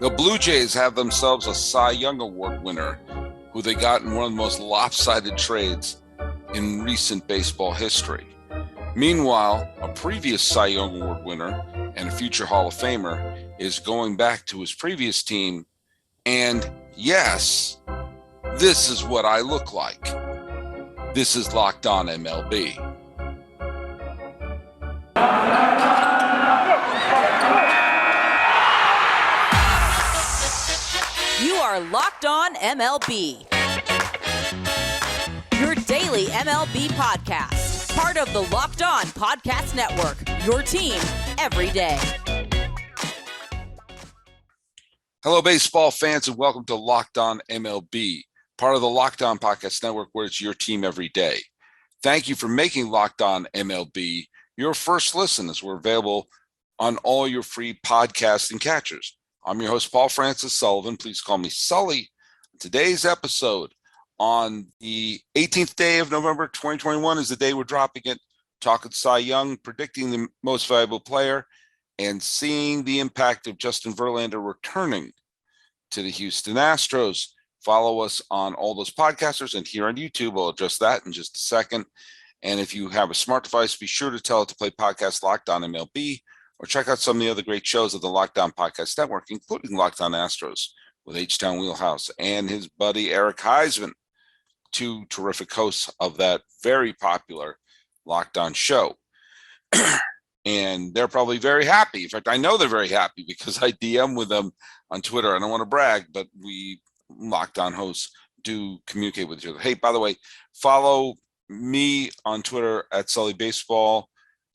The Blue Jays have themselves a Cy Young Award winner who they got in one of the most lopsided trades in recent baseball history. Meanwhile, a previous Cy Young Award winner and a future Hall of Famer is going back to his previous team, and yes, this is what I look like. This is Locked On MLB. You are Locked On MLB, your daily MLB podcast, part of the Locked On Podcast Network, your team every day. Hello, baseball fans, and welcome to Locked On MLB, part of the Locked On Podcast Network, where it's your team every day. Thank you for making Locked On MLB your first listen, as we're available on all your free podcasting catchers. I'm your host, Paul Francis Sullivan. Please call me Sully. Today's episode on the 18th day of November 2021 is the day we're dropping it, talking Cy Young, predicting the most valuable player, and seeing the impact of Justin Verlander returning to the Houston Astros. Follow us on all those podcasters and here on YouTube. I'll address that in just a second. And if you have a smart device, be sure to tell it to play podcast Locked On MLB, or check out some of the other great shows of the Locked On Podcast Network, including Locked On Astros with H-Town Wheelhouse and his buddy Eric Heisman, two terrific hosts of that very popular Locked On show. And they're probably very happy. In fact, I know they're very happy because I DM with them on Twitter. I don't want to brag, but we Locked On hosts do communicate with each other. Hey, by the way, follow me on Twitter at Sully Baseball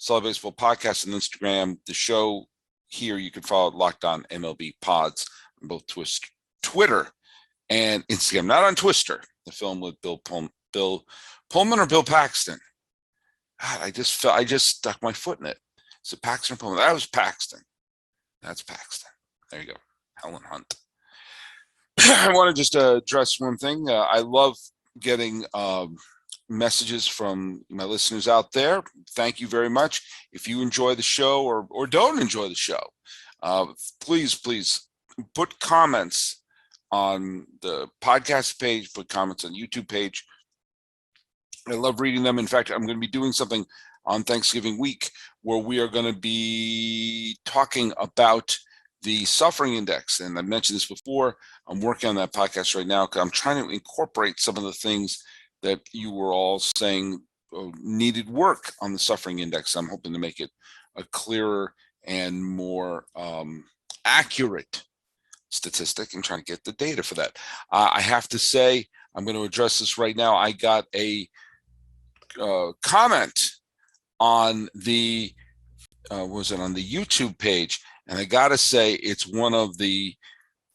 Podcast, and Instagram. The show here, you can follow Locked On MLB Pods on both Twitter and Instagram. Not on Twister, the film with Bill Pullman or Bill Paxton. God, I just stuck my foot in it. Is it Paxton or Pullman? That was Paxton. That's Paxton. There you go. Helen Hunt. I want to just address one thing. I love getting messages from my listeners out there. Thank you very much. If you enjoy the show or don't enjoy the show, please put comments on the podcast page, put comments on the YouTube page. I love reading them. In fact, I'm going to be doing something on Thanksgiving week where we are going to be talking about the suffering index. And I mentioned this before. I'm working on that podcast right now because I'm trying to incorporate some of the things that you were all saying needed work on the suffering index. I'm hoping to make it a clearer and more accurate statistic and trying to get the data for that. I have to say, I'm going to address this right now. I got a comment on the on the YouTube page, and I got to say it's one of the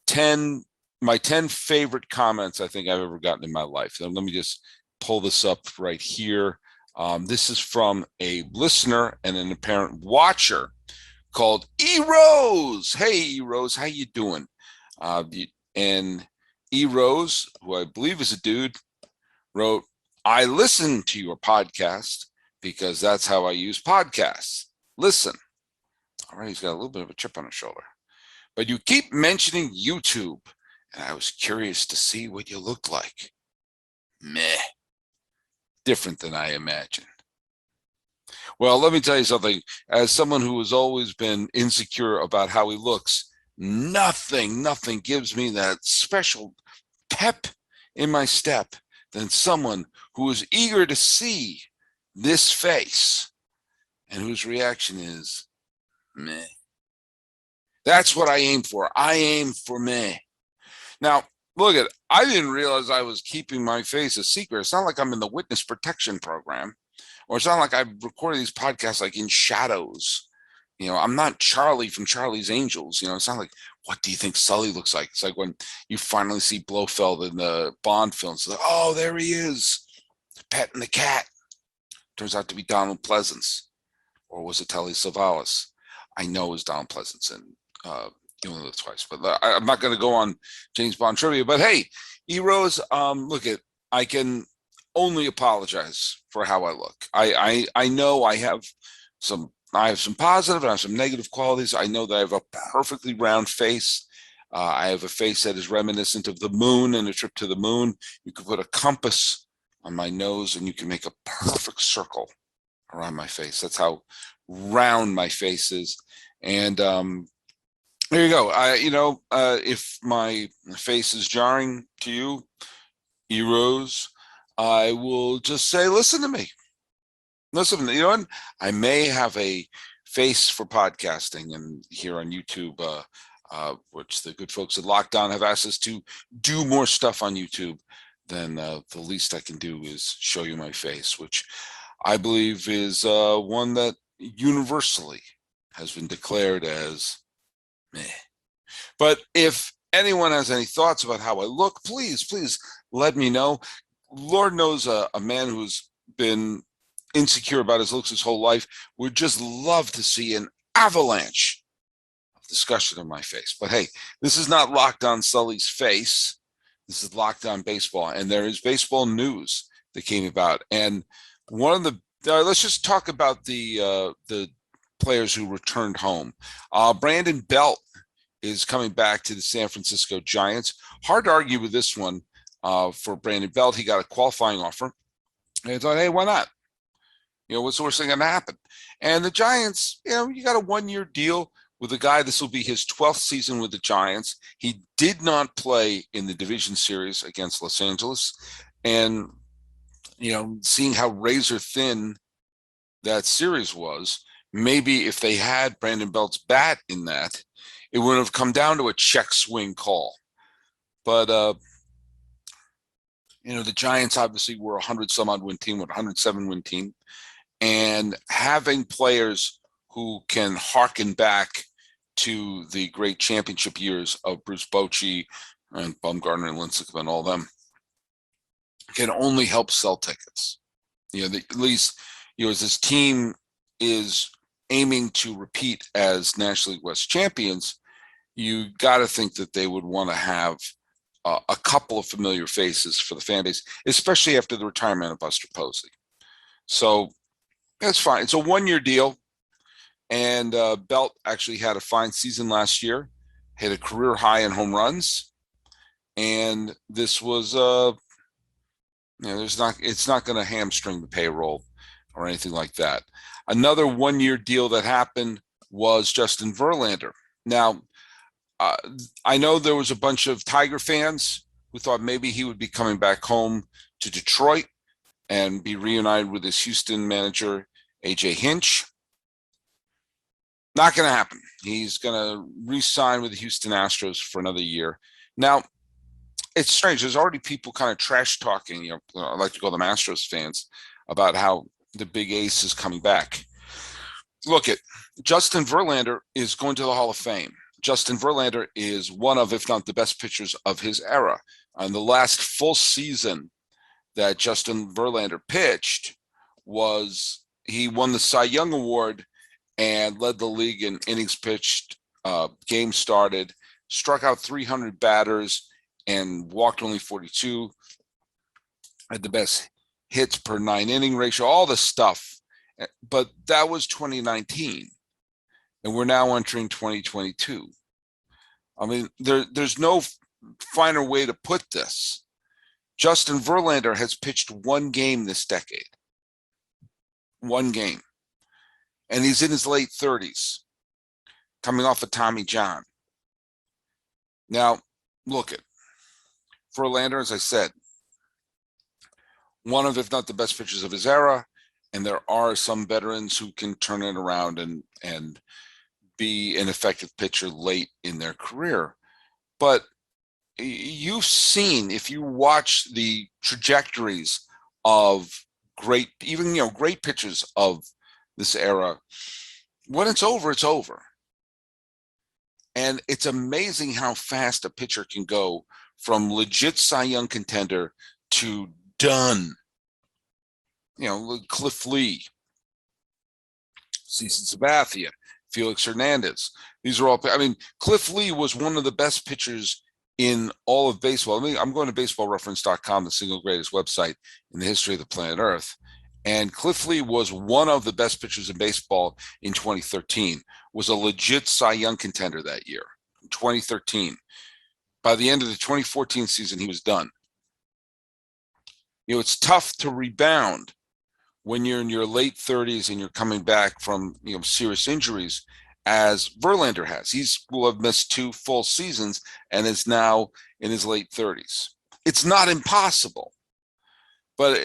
10 favorite comments I think I've ever gotten in my life. So let me just pull this up right here. This is from a listener and an apparent watcher called E-Rose. Hey, E-Rose, how you doing? And E-Rose, who I believe is a dude, wrote, "I listen to your podcast because that's how I use podcasts. Listen." All right, he's got a little bit of a chip on his shoulder. "But you keep mentioning YouTube, and I was curious to see what you looked like. Meh. Different than I imagined." Well, let me tell you something. As someone who has always been insecure about how he looks, nothing gives me that special pep in my step than someone who is eager to see this face and whose reaction is meh. That's what I aim for. I aim for meh. Now, look at it. I didn't realize I was keeping my face a secret. It's not like I'm in the witness protection program, or it's not like I've recorded these podcasts like in shadows. You know, I'm not Charlie from Charlie's Angels. You know, it's not like, what do you think Sully looks like? It's like when you finally see Blofeld in the Bond films. Like, oh, there he is, petting the cat. Turns out to be Donald Pleasance, or was it Telly Savalas? I know it was Donald Pleasance, and you only live twice. But I'm not going to go on James Bond trivia. But hey, E-Rose, I can only apologize for how I look. I know I have some positive and I have some negative qualities. I know that I have a perfectly round face. I have a face that is reminiscent of the moon and a trip to the moon. You could put a compass on my nose and you can make a perfect circle around my face. That's how round my face is. And there you go. If my face is jarring to you, heroes, I will just say, listen to me. Listen, and I may have a face for podcasting, and here on YouTube, which the good folks at Locked On have asked us to do more stuff on YouTube. Then the least I can do is show you my face, which I believe is one that universally has been declared as meh. But if anyone has any thoughts about how I look, please let me know. Lord knows a man who's been insecure about his looks his whole life would just love to see an avalanche of discussion of my face. But hey, this is not Locked On Sully's face. This is Locked On Baseball, and there is baseball news that came about. And one of the let's just talk about the players who returned home. Brandon Belt is coming back to the San Francisco Giants. Hard to argue with this one for Brandon Belt. He got a qualifying offer. And I thought, hey, why not? What's the worst thing going to happen? And the Giants, you got a 1-year deal with a guy. This will be his 12th season with the Giants. He did not play in the division series against Los Angeles. And, seeing how razor thin that series was, maybe if they had Brandon Belt's bat in that, it would have come down to a check swing call. But, the Giants obviously were a 100-some-odd win team with a 107-win team. And having players who can harken back to the great championship years of Bruce Bochy and Bumgarner and Lincecum and all them can only help sell tickets. At least, as this team is aiming to repeat as National League West champions, you got to think that they would want to have a couple of familiar faces for the fan base, especially after the retirement of Buster Posey. So that's fine. It's a 1-year deal. And Belt actually had a fine season last year, hit a career high in home runs. And this was, it's not going to hamstring the payroll or anything like that. Another 1-year deal that happened was Justin Verlander. Now, I know there was a bunch of Tiger fans who thought maybe he would be coming back home to Detroit and be reunited with his Houston manager, A.J. Hinch. Not going to happen. He's going to re-sign with the Houston Astros for another year. Now, it's strange. There's already people kind of trash talking, I like to call them Astros fans, about how the big ace is coming back. Look, Justin Verlander is going to the Hall of Fame. Justin Verlander is one of, if not the best pitchers of his era. On the last full season that Justin Verlander pitched he won the Cy Young Award and led the league in innings pitched, games started, struck out 300 batters and walked only 42, had the best hits per 9-inning ratio, all this stuff. But that was 2019, and we're now entering 2022. I mean, there's no finer way to put this. Justin Verlander has pitched one game this decade. One game. And he's in his late 30s, coming off of Tommy John. Now, look at Verlander, as I said, one of, if not the best pitchers of his era, and there are some veterans who can turn it around and be an effective pitcher late in their career. But you've seen, if you watch the trajectories of great pitchers of this era, when it's over, it's over. And it's amazing how fast a pitcher can go from legit Cy Young contender to done. Cliff Lee, Cecil Sabathia, Felix Hernandez. These are all, Cliff Lee was one of the best pitchers in all of baseball. I'm going to baseballreference.com, the single greatest website in the history of the planet Earth. And Cliff Lee was one of the best pitchers in baseball in 2013, was a legit Cy Young contender that year. 2013. By the end of the 2014 season, he was done. It's tough to rebound when you're in your late 30s and you're coming back from serious injuries, as Verlander has. Will have missed 2 full seasons and is now in his late 30s. It's not impossible, but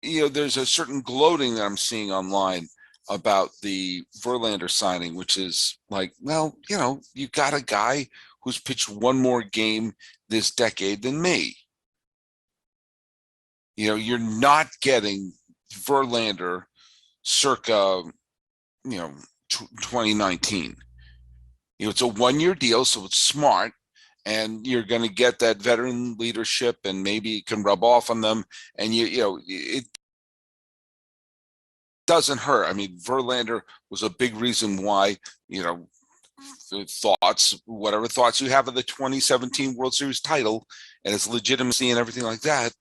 there's a certain gloating that I'm seeing online about the Verlander signing, which is like, well, you got a guy who's pitched one more game this decade than me. You're not getting Verlander circa 2019. It's a 1-year deal, so it's smart, and you're going to get that veteran leadership, and maybe it can rub off on them, and it doesn't hurt. I mean, Verlander was a big reason why whatever thoughts you have of the 2017 World Series title and its legitimacy and everything like that,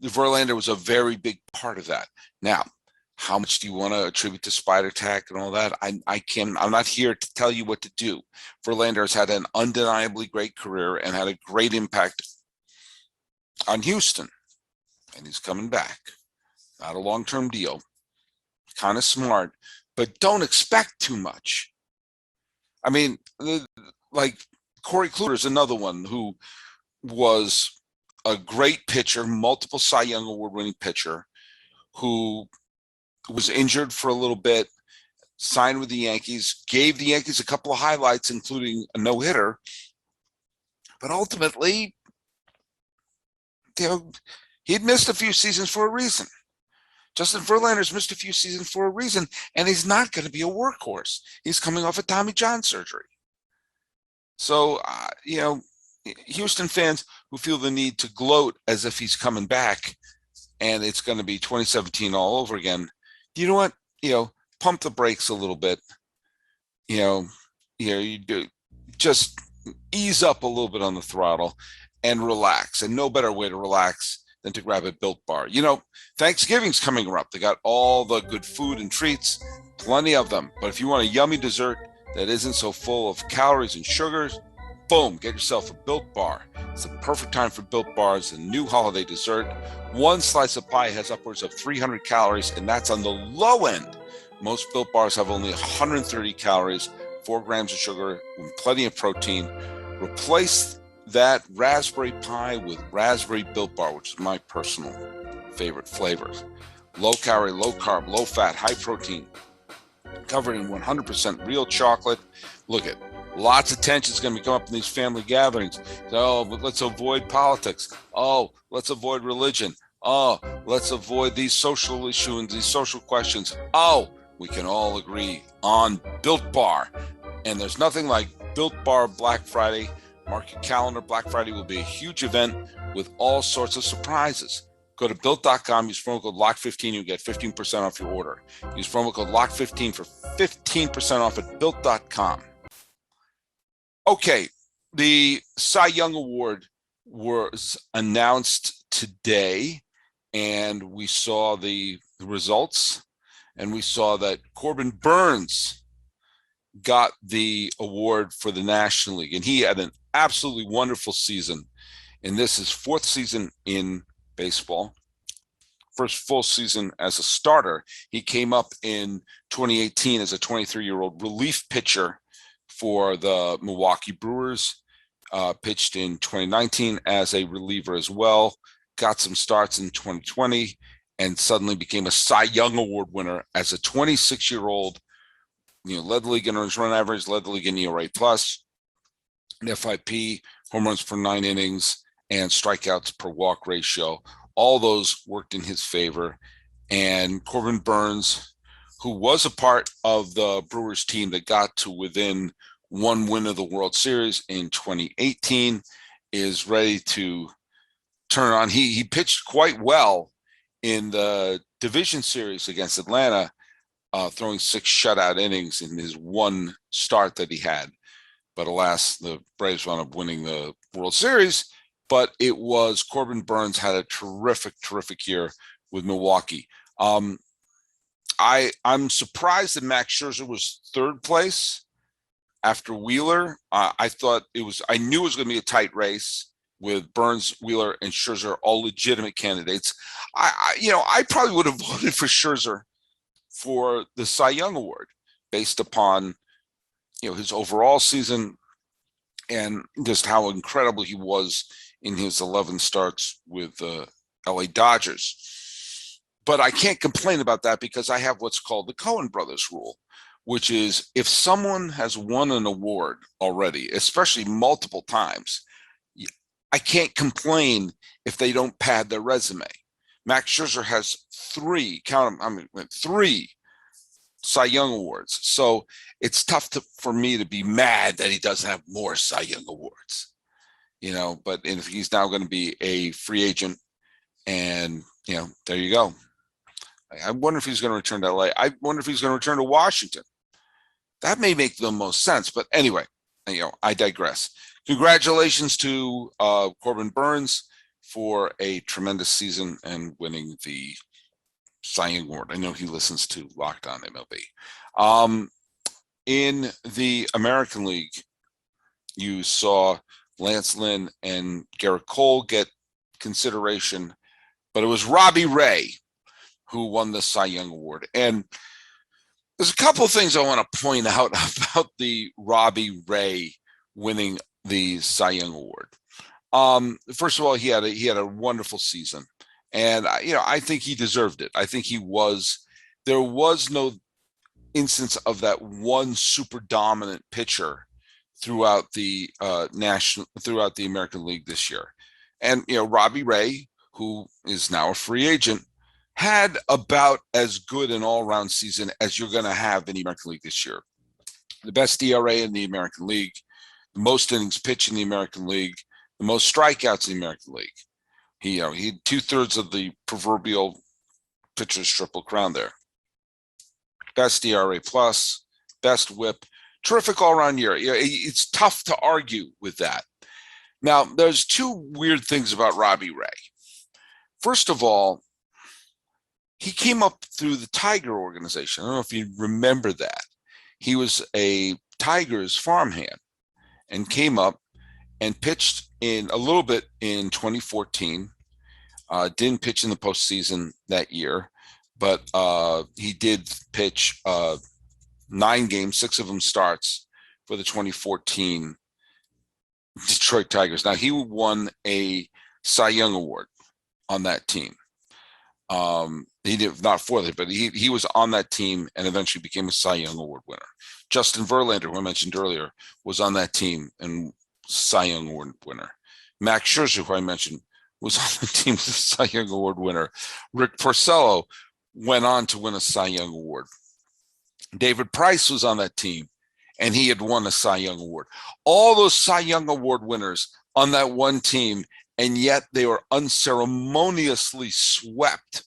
Verlander was a very big part of that. Now, how much do you want to attribute to Spider Tack and all that? I'm not here to tell you what to do. Verlander has had an undeniably great career and had a great impact on Houston, and he's coming back. Not a long-term deal. Kind of smart, but don't expect too much. I mean, like Corey Kluber is another one who was a great pitcher, multiple Cy Young Award-winning pitcher, who was injured for a little bit, signed with the Yankees, gave the Yankees a couple of highlights, including a no-hitter, but ultimately, he'd missed a few seasons for a reason. Justin Verlander's missed a few seasons for a reason, and he's not going to be a workhorse. He's coming off a Tommy John surgery. So, Houston fans who feel the need to gloat as if he's coming back and it's going to be 2017 all over again, you know what? Pump the brakes a little bit. You do just ease up a little bit on the throttle and relax. And no better way to relax than to grab a Built Bar. Thanksgiving's coming up. They got all the good food and treats, plenty of them. But if you want a yummy dessert that isn't so full of calories and sugars, boom, get yourself a Built Bar. It's the perfect time for Built Bars, the new holiday dessert. One slice of pie has upwards of 300 calories, and that's on the low end. Most Built Bars have only 130 calories, 4 grams of sugar, and plenty of protein. Replace that raspberry pie with raspberry Built Bar, which is my personal favorite flavor. Low calorie, low carb, low fat, high protein, covered in 100% real chocolate. Look at lots of tension is going to be coming up in these family gatherings. So, but let's avoid politics. Oh, let's avoid religion. Oh, let's avoid these social issues and these social questions. Oh, we can all agree on Built Bar. And there's nothing like Built Bar Black Friday. Mark your calendar. Black Friday will be a huge event with all sorts of surprises. Go to Built.com, use promo code LOCK15, you get 15% off your order. Use promo code LOCK15 for 15% off at Built.com. Okay, the Cy Young Award was announced today, and we saw the results, and we saw that Corbin Burnes got the award for the National League, and he had an absolutely wonderful season. And this is 4th season in baseball, first full season as a starter. He came up in 2018 as a 23-year-old relief pitcher for the Milwaukee Brewers, pitched in 2019 as a reliever as well, got some starts in 2020, and suddenly became a Cy Young Award winner as a 26-year-old. Led the league in earned run average, led the league in ERA plus, FIP, home runs per 9 innings, and strikeouts per walk ratio. All those worked in his favor. And Corbin Burnes, who was a part of the Brewers team that got to within 1 win of the World Series in 2018, is ready to turn on. He pitched quite well in the division series against Atlanta, throwing 6 shutout innings in his 1 start that he had. But alas, the Braves wound up winning the World Series. But it was Corbin Burnes had a terrific year with Milwaukee. I'm surprised that Max Scherzer was 3rd place. after Wheeler, I knew it was going to be a tight race with Burns, Wheeler, and Scherzer, all legitimate candidates. I probably would have voted for Scherzer for the Cy Young Award based upon, his overall season and just how incredible he was in his 11 starts with the LA Dodgers. But I can't complain about that because I have what's called the Coen Brothers rule, which is if someone has won an award already, especially multiple times, I can't complain if they don't pad their resume. Max Scherzer has three Cy Young awards. So it's tough for me to be mad that he doesn't have more Cy Young awards, but if he's now going to be a free agent and, there you go. I wonder if he's going to return to LA. I wonder if he's going to return to Washington. That may make the most sense. But anyway, I digress. Congratulations to Corbin Burns for a tremendous season and winning the Cy Young Award. I know he listens to Locked On MLB. In the American League, you saw Lance Lynn and Garrett Cole get consideration, but it was Robbie Ray who won the Cy Young Award. And there's a couple of things I want to point out about the Robbie Ray winning the Cy Young Award. First of all, he had a wonderful season, and I think he deserved it. I think there was no instance of that one super dominant pitcher throughout the American League this year. And Robbie Ray, who is now a free agent, had about as good an all-round season as you're going to have in the American League this year. The best ERA in the American League, the most innings pitched in the American League, the most strikeouts in the American League. He had 2/3 of the proverbial pitcher's triple crown there. Best ERA plus, best WHIP, terrific all-around year. It's tough to argue with that. Now, there's two weird things about Robbie Ray. First of all, he came up through the Tiger organization. I don't know if you remember that. He was a Tigers farmhand and came up and pitched in a little bit in 2014. Didn't pitch in the postseason that year, but he did pitch 9 games, 6 of them starts for the 2014 Detroit Tigers. Now, he won a Cy Young Award on that team. He did not for it, but he was on that team and eventually became a Cy Young Award winner. Justin Verlander, who I mentioned earlier, was on that team and Cy Young Award winner. Max Scherzer, who I mentioned, was on the team as a Cy Young Award winner. Rick Porcello went on to win a Cy Young Award. David Price was on that team, and he had won a Cy Young Award. All those Cy Young Award winners on that one team, and yet they were unceremoniously swept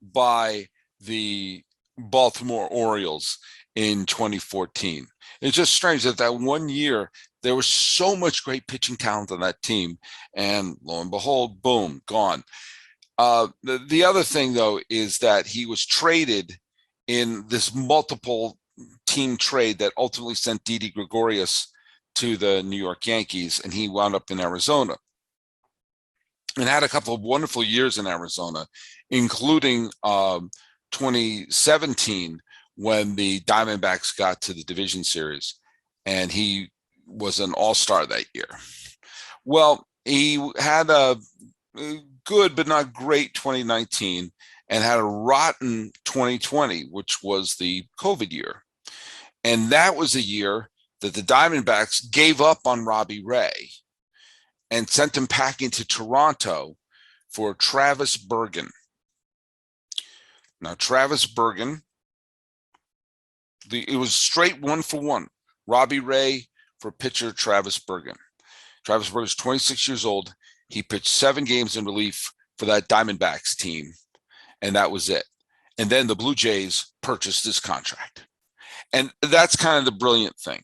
by the Baltimore Orioles in 2014. It's just strange that one year there was so much great pitching talent on that team, and lo and behold, boom, gone. The other thing, though, is that he was traded in this multiple team trade that ultimately sent Didi Gregorius to the New York Yankees, and he wound up in Arizona and had a couple of wonderful years in Arizona, including 2017 when the Diamondbacks got to the division series, and he was an all-star that year. Well, he had a good but not great 2019 and had a rotten 2020, which was the COVID year. And that was a year that the Diamondbacks gave up on Robbie Ray and sent him packing to Toronto for Travis Bergen. Now, Travis Bergen, it was straight 1-for-1. Robbie Ray for pitcher Travis Bergen. Travis Bergen is 26 years old. He pitched 7 games in relief for that Diamondbacks team, and that was it. And then the Blue Jays purchased his contract. And that's kind of the brilliant thing,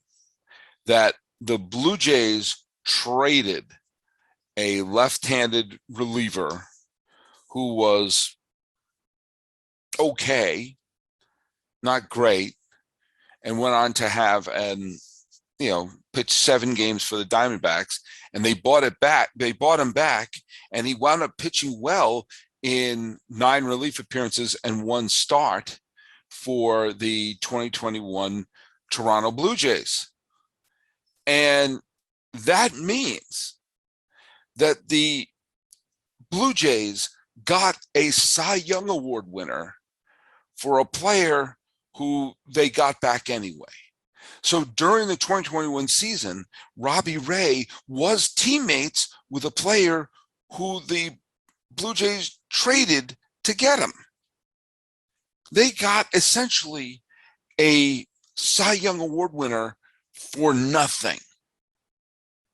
that the Blue Jays traded a left-handed reliever who was okay, not great, and went on to have an pitched 7 games for the Diamondbacks, and they bought it back. They bought him back, and he wound up pitching well in 9 relief appearances and 1 start for the 2021 Toronto Blue Jays. And that means that the Blue Jays got a Cy Young Award winner for a player who they got back anyway. So during the 2021 season, Robbie Ray was teammates with a player who the Blue Jays traded to get him. They got essentially a Cy Young Award winner for nothing,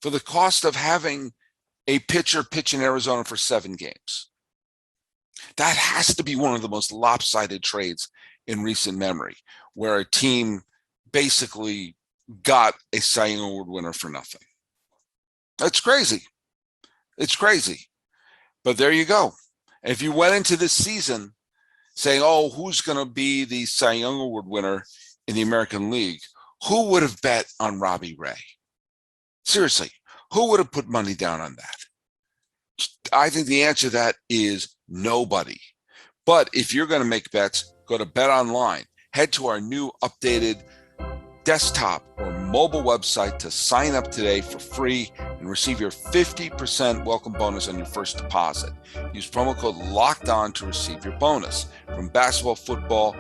for the cost of having a pitcher pitch in Arizona for 7 games. That has to be one of the most lopsided trades in recent memory, where a team basically got a Cy Young Award winner for nothing. That's crazy. It's crazy. But there you go. If you went into this season saying, oh, who's going to be the Cy Young Award winner in the American League, who would have bet on Robbie Ray? Seriously, who would have put money down on that? I think the answer to that is nobody. But if you're going to make bets, go to BetOnline. Head to our new updated desktop or mobile website to sign up today for free and receive your 50% welcome bonus on your first deposit. Use promo code LOCKEDON to receive your bonus. From basketball, football,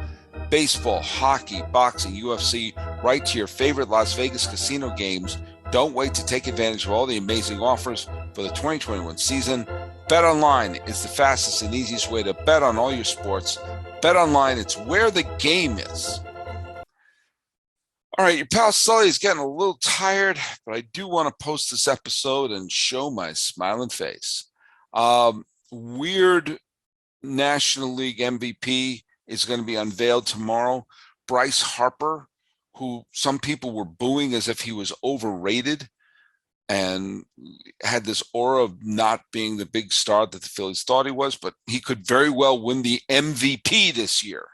baseball, hockey, boxing, UFC, right to your favorite Las Vegas casino games. Don't wait to take advantage of all the amazing offers for the 2021 season. BetOnline is the fastest and easiest way to bet on all your sports. BetOnline, it's where the game is. All right, your pal Sully is getting a little tired, but I do want to post this episode and show my smiling face. Weird National League MVP is going to be unveiled tomorrow. Bryce Harper, who some people were booing as if he was overrated and had this aura of not being the big star that the Phillies thought he was, but he could very well win the MVP this year.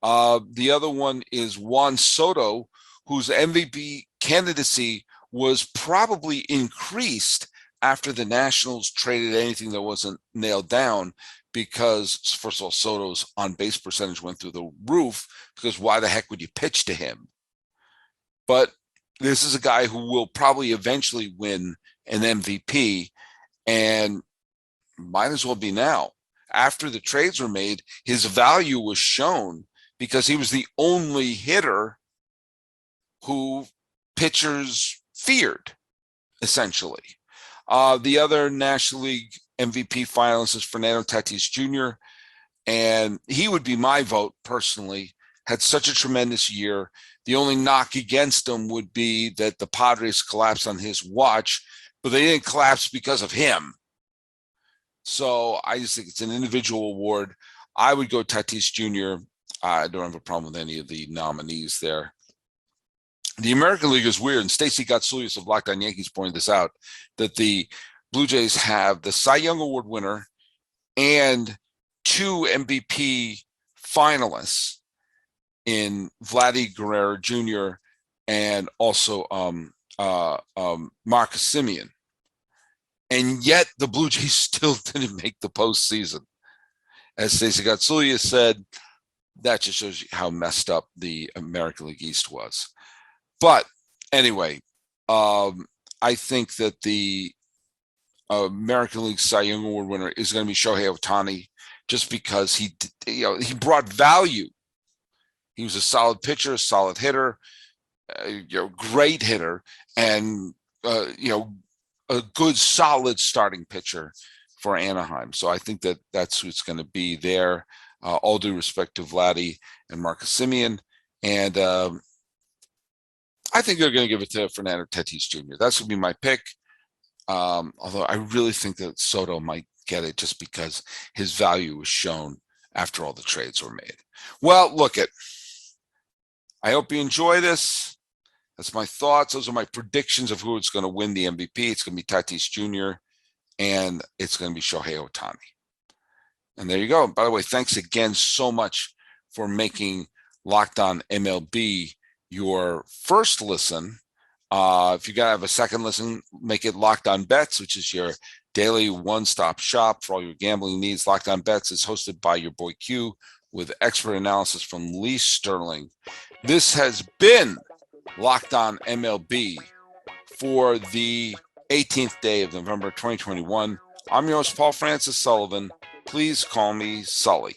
The other one is Juan Soto, whose MVP candidacy was probably increased after the Nationals traded anything that wasn't nailed down, because, first of all, Soto's on-base percentage went through the roof, because why the heck would you pitch to him? But this is a guy who will probably eventually win an MVP, and might as well be now. After the trades were made, his value was shown because he was the only hitter who pitchers feared, essentially. The other National League MVP finalist is Fernando Tatis Jr., and he would be my vote personally. Had such a tremendous year. The only knock against him would be that the Padres collapsed on his watch, but they didn't collapse because of him. So I just think it's an individual award. I would go Tatis Jr. I don't have a problem with any of the nominees there. The American League is weird, and Stacey Gotsulias of Locked On Yankees pointed this out, that the Blue Jays have the Cy Young Award winner and 2 MVP finalists in Vladdy Guerrero Jr. and also Marcus Semien. And yet the Blue Jays still didn't make the postseason. As Stacey Gotsulias said, that just shows you how messed up the American League East was. But anyway, I think that the American League Cy Young Award winner is going to be Shohei Ohtani, just because he brought value. He was a solid pitcher, a solid hitter, great hitter, and a good, solid starting pitcher for Anaheim. So I think that that's who's going to be there. All due respect to Vladdy and Marcus Semien. And I think they're going to give it to Fernando Tatis Jr. That's going to be my pick. Although I really think that Soto might get it just because his value was shown after all the trades were made. Well, look it. I hope you enjoy this. That's my thoughts. Those are my predictions of who is going to win the MVP. It's going to be Tatis Jr. and it's going to be Shohei Ohtani. And there you go. By the way, thanks again so much for making Locked On MLB your first listen If you got to have a second listen, make it Locked On Bets, which is your daily one-stop shop for all your gambling needs. Locked On Bets is hosted by your boy Q with expert analysis from Lee Sterling. This has been Locked On MLB for the 18th day of November 2021. I'm your host, Paul Francis Sullivan. Please call me Sully.